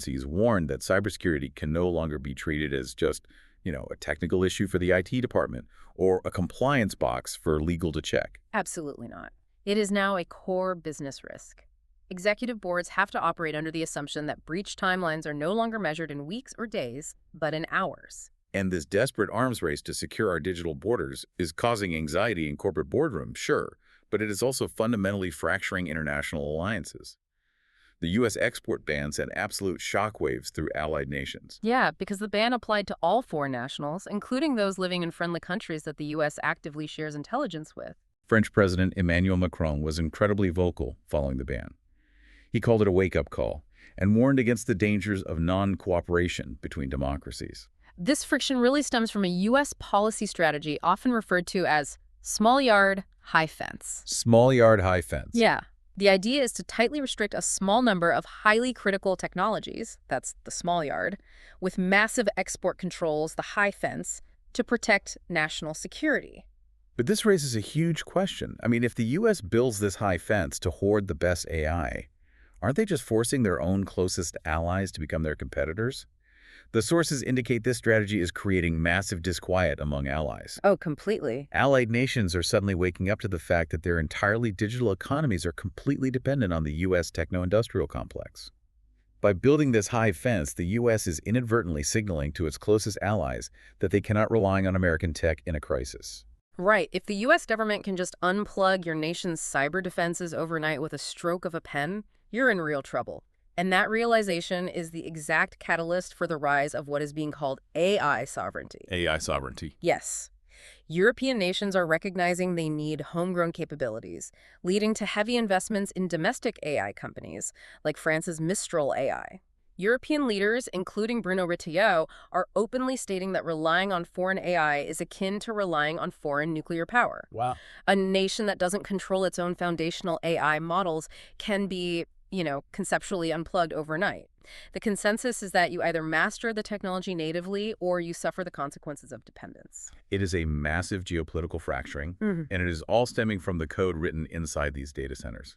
agencies warned that cybersecurity can no longer be treated as just, a technical issue for the IT department or a compliance box for legal to check. Absolutely not. It is now a core business risk. Executive boards have to operate under the assumption that breach timelines are no longer measured in weeks or days, but in hours. And this desperate arms race to secure our digital borders is causing anxiety in corporate boardrooms, sure, but it is also fundamentally fracturing international alliances. The U.S. export ban sent absolute shockwaves through allied nations. Yeah, because the ban applied to all foreign nationals, including those living in friendly countries that the U.S. actively shares intelligence with. French President Emmanuel Macron was incredibly vocal following the ban. He called it a wake-up call and warned against the dangers of non-cooperation between democracies. This friction really stems from a U.S. policy strategy often referred to as small yard, high fence. Small yard, high fence. Yeah. The idea is to tightly restrict a small number of highly critical technologies, that's the small yard, with massive export controls, the high fence, to protect national security. But this raises a huge question. I mean, if the U.S. builds this high fence to hoard the best AI, aren't they just forcing their own closest allies to become their competitors? The sources indicate this strategy is creating massive disquiet among allies. Oh, completely. Allied nations are suddenly waking up to the fact that their entirely digital economies are completely dependent on the U.S. techno-industrial complex. By building this high fence, the U.S. is inadvertently signaling to its closest allies that they cannot rely on American tech in a crisis. Right. If the U.S. government can just unplug your nation's cyber defenses overnight with a stroke of a pen, you're in real trouble. And that realization is the exact catalyst for the rise of what is being called AI sovereignty. AI sovereignty. Yes. European nations are recognizing they need homegrown capabilities, leading to heavy investments in domestic AI companies, like France's Mistral AI. European leaders, including Bruno Retailleau, are openly stating that relying on foreign AI is akin to relying on foreign nuclear power. Wow. A nation that doesn't control its own foundational AI models can be conceptually unplugged overnight. The consensus is that you either master the technology natively or you suffer the consequences of dependence. It is a massive geopolitical fracturing, Mhm. and it is all stemming from the code written inside these data centers.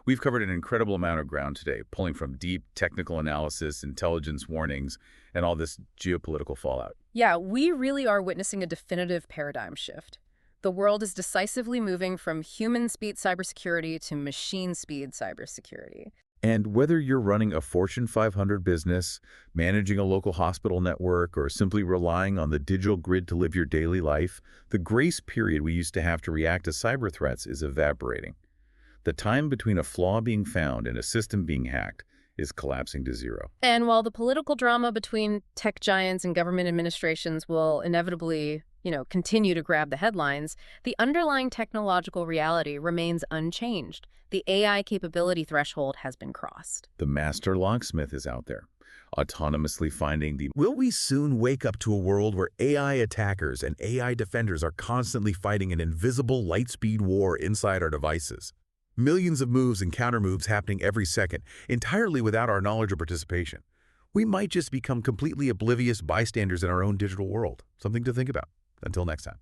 We've covered an incredible amount of ground today, pulling from deep technical analysis, intelligence warnings, and all this geopolitical fallout. Yeah, we really are witnessing a definitive paradigm shift. The world is decisively moving from human-speed cybersecurity to machine-speed cybersecurity. And whether you're running a Fortune 500 business, managing a local hospital network, or simply relying on the digital grid to live your daily life, the grace period we used to have to react to cyber threats is evaporating. The time between a flaw being found and a system being hacked is collapsing to zero. And while the political drama between tech giants and government administrations will inevitably continue to grab the headlines, the underlying technological reality remains unchanged. The AI capability threshold has been crossed. The master locksmith is out there, autonomously finding the... Will we soon wake up to a world where AI attackers and AI defenders are constantly fighting an invisible light-speed war inside our devices? Millions of moves and counter-moves happening every second, entirely without our knowledge or participation. We might just become completely oblivious bystanders in our own digital world. Something to think about. Until next time.